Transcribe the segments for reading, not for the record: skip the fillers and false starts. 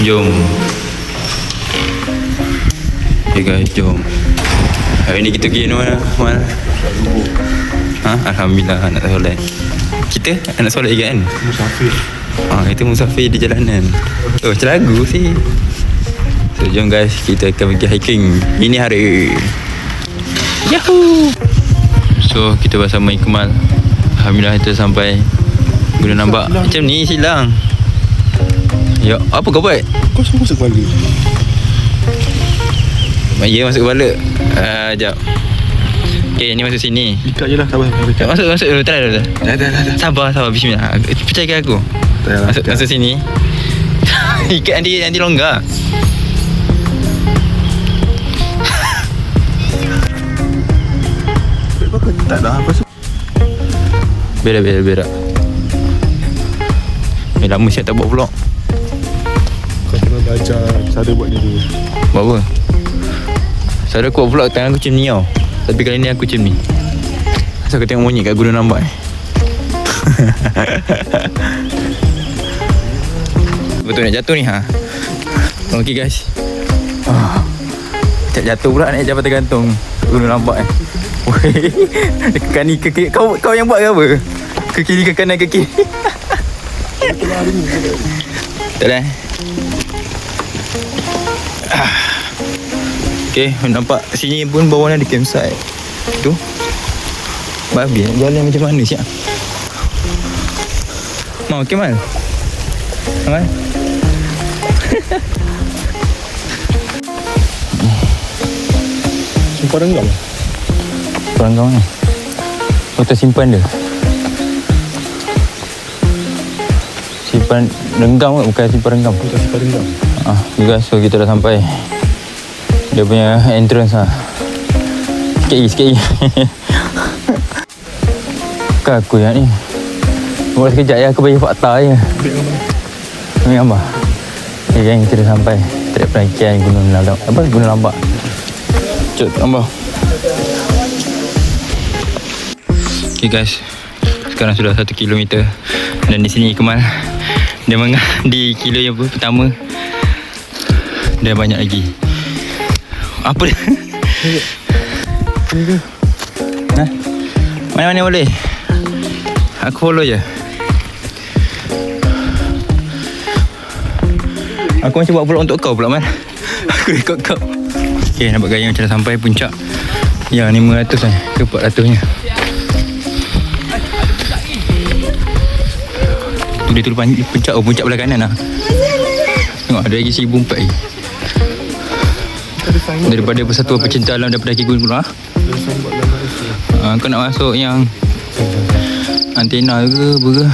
Jom. Okay guys, jom. Hari ni kita pergi mana? Alhamdulillah anak soleh. Kita anak soleh juga kan? Musafir. Itu musafir di jalanan. Oh, macam lagu sih. So jom guys, kita akan pergi hiking. Ini hari Yahoo. So kita bersama Ikmal. Alhamdulillah kita sampai Gunung Nambak. Macam ni silang. Ya, apa kau buat? Kau suruh masuk kepala. Ya, masuk kepala. Sekejap. Okay, ni masuk sini. Ikat je lah, sabar. Masuk dulu, try dulu. Dah. Sabar, bismillah. Percayakan aku. Masuk sini. Ikat nanti longgar. Tak dah, apa semua. Berak. Lama siap tak buat vlog. Kau kena belajar cara buat ni dulu. Buat apa? Cara aku buat vlog tangan aku macam ni tau. Tapi kali ni aku macam ni. Asal kau tengok monyet kat Gunung Nambak Betul nak jatuh ni ha? Okay guys. Cak jatuh pula naik jabatan gantung kat Gunung Nambak Dekat ni ke kiri. Kau yang buat ke apa? Ke kiri ke kanan ke kiri? Tak dah. Okay, nampak sini pun bawah ni ada campsite. Tu babi nak jalan macam mana siap? Mau Kemal? Kemal? Simpan renggam. Peranggau ni kita simpan dia. Simpan renggam ke? Bukan simpan renggam. Kita simpan renggam. Guys, so kita dah sampai dia punya entrance lah. Sikit lagi Bukan aku yang ni. Buat sekejap ya, aku bagi fakta je. Ambil gambar. Okay gang, kita dah sampai trek pendakian Gunung Nambak. Cuk gambar. Okay guys, sekarang sudah 1 km dan di sini Kemal dia di kilo yang pertama dia banyak lagi. Apa dia? Mana-mana boleh. Aku follow je. Aku macam buat vlog untuk kau pula Man. Aku ikut kau. Okay, nampak gaya macam dah sampai puncak. Ya, 500 ke 400 nya. Dia tu puncak belah kanan lah. Tengok ada lagi 1004 lagi. Daripada Persatuan Pecinta Alam dan Pendaki Gunung ha? Kau nak masuk yang antena ke apa ke?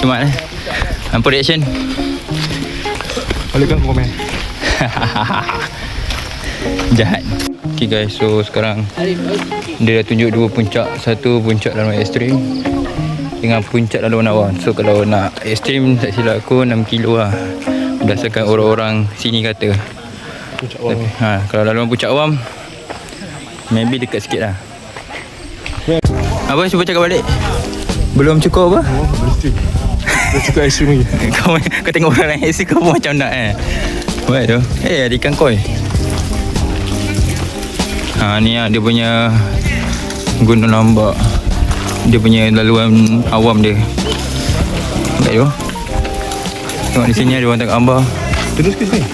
Cuma apa reaction? Balikkan komen. Jahat. Okay guys, so sekarang dia dah tunjuk 2 puncak. Satu puncak dalam ekstrim dengan puncak dalam awam. So kalau nak ekstrim tak silap aku 6 kilo lah, berdasarkan orang-orang sini kata. Puncak awam. Kalau dalam puncak awam maybe dekat sikit lah. Apa cuba cakap balik? Belum cukup apa? Mesti. Dah cukup ekstrim lagi. Kau tengok orang lain ekstrim kau pun macam nak buat tu. Ada ikan koi. Ni lah dia punya Gunung Nambak. Dia punya laluan awam dia. Nampak tu? Tengok di sini ada orang tengok gambar. Terus ke sini?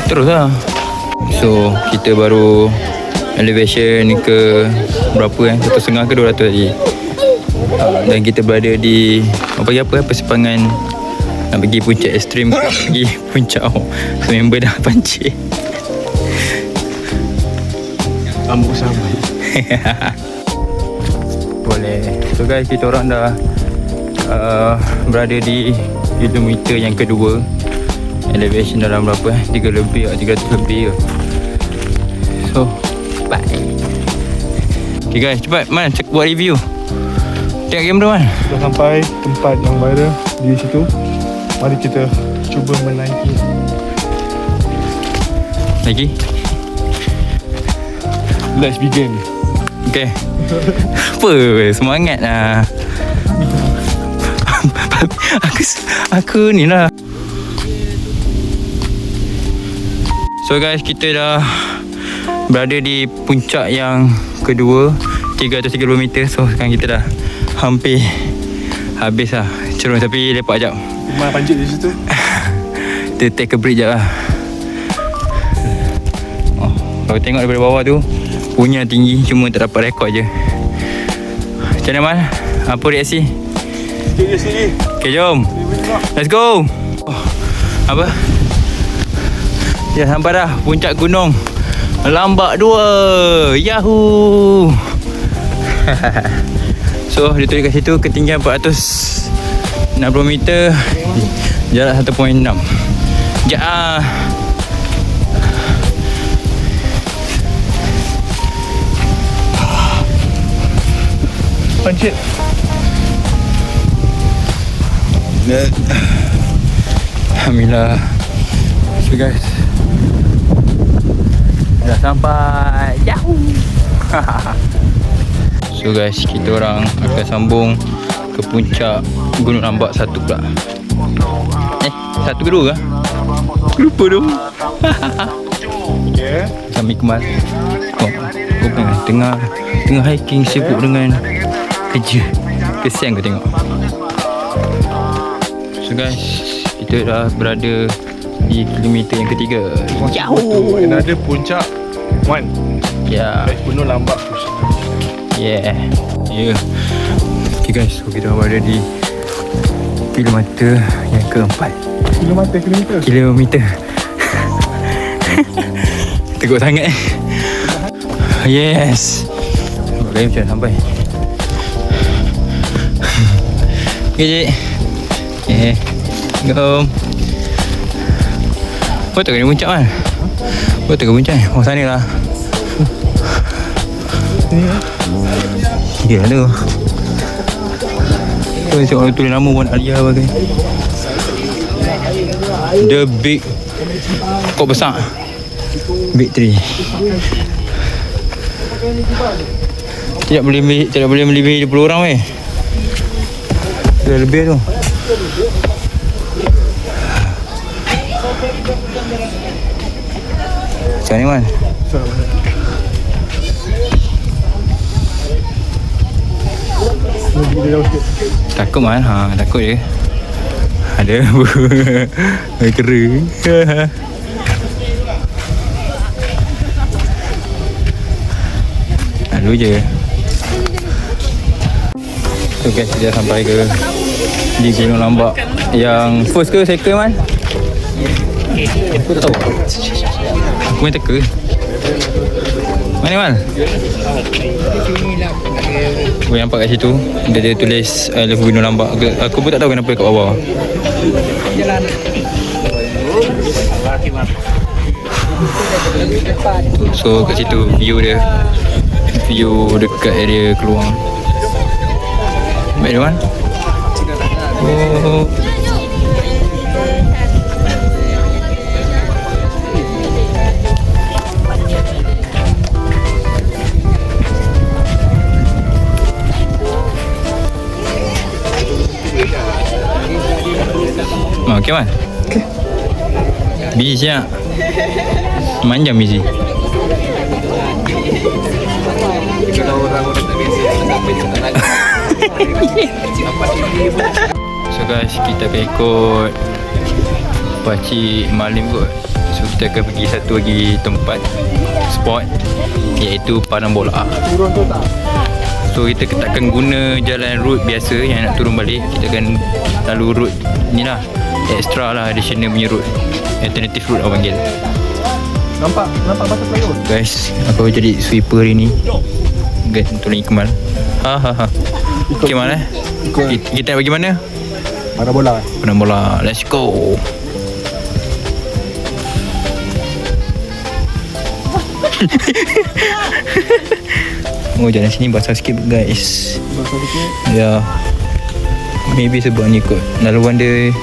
Terus lah. So kita baru elevation ke berapa 1.5 ke 200 tadi. Dan kita berada di persimpangan nak pergi puncak ekstrim ke pergi puncak awam. So member dah pancing. Ambuk sampai. Boleh. So guys, kita orang dah berada di kilometer yang kedua. Elevation dalam berapa 300 lebih ke. So bye. Okay guys, cepat Man, buat review. Tengok kamera Man. Dah sampai tempat yang viral di situ. Mari kita cuba menaiki. Lagi? Let's begin. Okay. Apa? Semangat lah. Aku ni lah. So guys, kita dah berada di puncak yang kedua, 330 meter. So sekarang kita dah hampir habis lah cerun, tapi lepak jap. Memang panjat di situ. Kita take a break jap lah. Kalau tengok daripada bawah tu, punya tinggi, cuma tak dapat rekod je. Macam mana Mal? Apa reaksi? Sini. Okay, jom. Let's go. Apa? Ya, sampai dah puncak gunung Lambak 2. Yahoo. So, dia tulis kat situ ketinggian 460 meter, jarak 1.6. Sekejap lah. Panjat. Alhamdulillah. So guys, dah sampai. Yahoo. So guys, kita orang akan sambung ke puncak Gunung Lambak 1 pula. 1 ke 2 kah? Lupa dong. Okay. Kami kemas. Tengah hiking sibuk dengan kerja. Kesian kau tengok. So guys, kita dah berada di kilometer yang ketiga. Yahoo! Another puncak 1. Ya. Gunung Lambak. Yeah. Okay guys, so kita berada di kilometer yang keempat. Kilometer. Teguk sangat. Yes. Boleh macam sampai. Okay, cik. Go. Betul ke ni puncak kan? Betul ke puncak? Oh, sana lah. Ya tu. Tu tengok orang tulis nama Wan Alia bagai. The Big. Kok besar? Big 3. Tidak boleh melebihi 20 orang weh. Dah lebih tu. Macam ni Man? Takut Man? Takut je. Ada kera. Lalu je. So guys, kita sampai ke di Gunung Lambak yang first ke second Man? Aku tak tahu. Aku main teka. Mana Man? Aku nampak kat situ dia tulis I love Gunung Lambak. Aku pun tak tahu kenapa kat bawah. So kat situ view dia, view dekat area keluar. Baik dia Man. Oh. Okey Man. Okey. Busy siap. Manjam busy. So guys, kita akan ikut Pakcik Malim kot. So kita akan pergi satu lagi tempat spot, iaitu Padang Bola. So kita takkan guna jalan route biasa yang nak turun balik. Kita akan lalu route ni lah, extra lah, additional punya route, alternative route orang panggil. Nampak butterfly road. Guys, aku jadi sweeper hari ni. Guys, tolong Ikmal. Okay mana? Kita nak pergi mana? Padang Bola. Padang Bola. Let's go. Oh, jalan sini basah sikit guys. Basah sikit. Ya. Maybe sebab ni kot laluan dia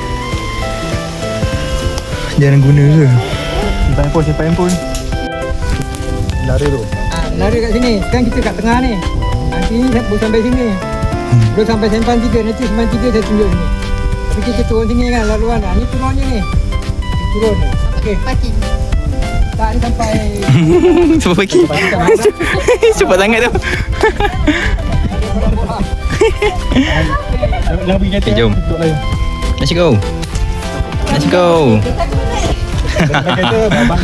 jarang guna ke. Simpan handphone. Lari tu. Lari kat sini. Sekarang kita kat tengah ni. Nanti ni baru sampai sini. Belum sampai sempan 3. Nanti sempan 3 saya tunjuk sini. Tapi kita turun sini kan laluan. Ni turun je ni. Turun ni. Okey. Parking. Tak ni sampai Cuba bagi. Cepat sangat tu. Jangan pergi kereta. Okay, jom. Duduk lain. Let's go. Let's go. Naik kereta, abang.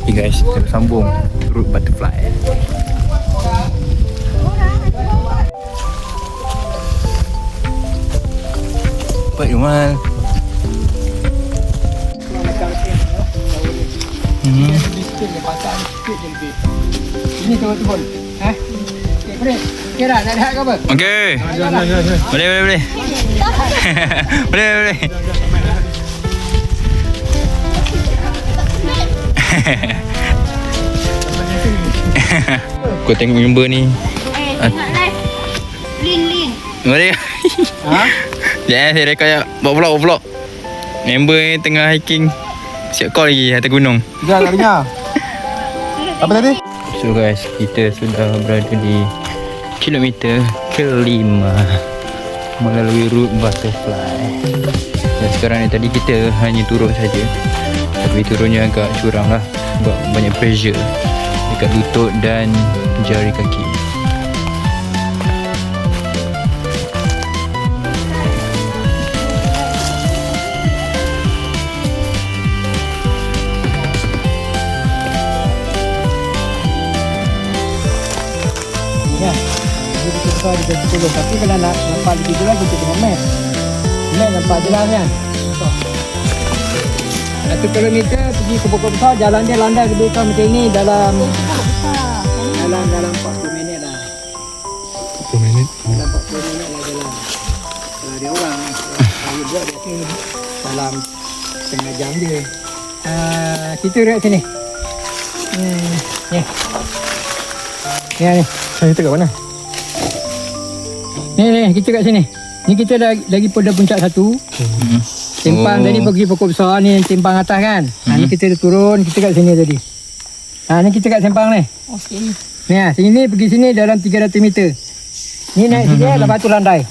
Okay guys, kita sambung route butterfly. Baik Rumal. Ini turun. Okey, boleh. Okey dah, nak lihat ke apa? Okay. Jangan. Boleh. boleh. Kau tengok member ni. Tengok live. Lin. Boleh. Ha? Ya, saya rekod buat vlog. Member ni tengah hiking. Siap call lagi atas gunung. Jangan tak dengar. Apa tadi? So guys, kita sudah berada di kilometer kelima melalui route butterfly. Dan sekarang ni tadi kita hanya turun saja. Tapi turunnya agak curam lah sebab banyak pressure dekat lutut dan jari kaki. Ya. Jadi kita besar di jam 10. Tapi kalau nak nampak lebih jelas kita tengok map. Map nampak jelas kan. 1 kilometer pergi ke pokok besar, jalan dia landai ke belakang macam ni dalam 40 minit lah. 10 minit. Dalam 40 minit lah jalan. Kalau ada orang ni, saya buat biasa dalam setengah jam je. Kita dekat sini. Ni. Ni. Saya kita kat mana? Ni kita kat sini. Ni kita lagi pada puncak 1. Simpang tadi pergi pokok besar ni, simpang atas kan. Ni kita dah turun, kita kat sini tadi. Ni kita kat simpang ni. Okey. Ni sini pergi sini dalam 300 meter. Ni naik sini lepas tu landai.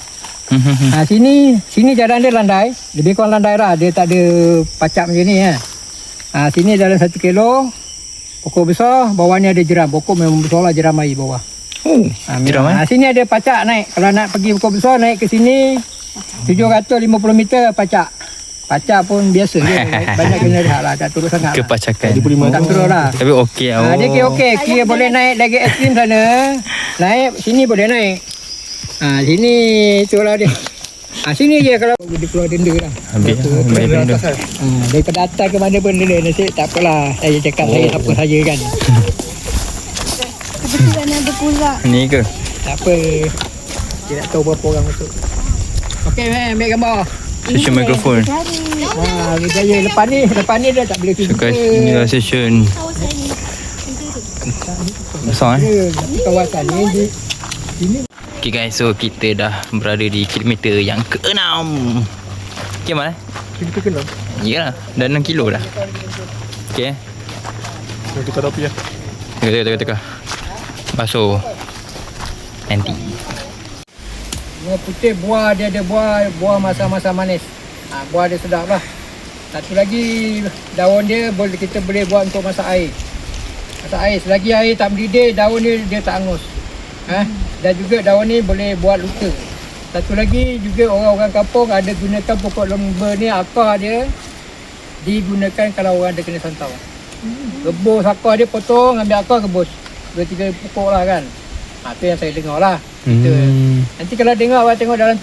Sini jalan dia landai, lebih kurang landai lah, dia tak ada pacak macam ni kan. Sini dalam 1 kilo. Pokok besar, bawah ni ada jeram. Pokok memang besar lah, jeram air bawah. Jeram Sini ada pacak naik. Kalau nak pergi pokok besar naik ke sini 750 meter pacak. Pacak pun biasa je. Banyak kena rehat lah, tak turun sangat. Kepacakan. Tak turun lah. Tapi okey. Dia kira okey. Kira boleh naik lagi ekstrim sana. Naik sini boleh naik. Sini itulah dia. Sini je kalau dia keluar denda lah. Habis benda. Daripada atas ke mana pun denda. Nasib tak apalah. Saya cakap saya apa saja kan. Kebetulan ada pula. Ni ke? Tak apa. Dia nak tahu berapa orang masuk. Okey, ambil gambar. Session mikrofon. Berjaya. Lepas ni dah tak boleh So tunjuk. guys, inilah session besar Tapi kawasan ni sini. Okay guys, so kita dah berada di kilometer yang ke-6. Okay mana? Kita kena. Yalah, dah 6 kilo dah. Okay. Kita dah pergi. Teka. Basuh. Nanti. Bunga putih buah dia ada buah masa-masa manis. Buah dia sedap lah. Satu lagi daun dia kita boleh buat untuk masak air. Masak air selagi air tak mendidih, daun dia tak angus. Dan juga daun ni boleh buat luka. Satu lagi juga orang-orang kampung ada gunakan pokok lemba ni, akar dia digunakan kalau orang ada kena santau. Rebus akar dia, potong, ambil akar rebus. 2-3 pokok lah kan. Tu yang saya dengar lah. Nanti kalau dengar, awak tengok dalam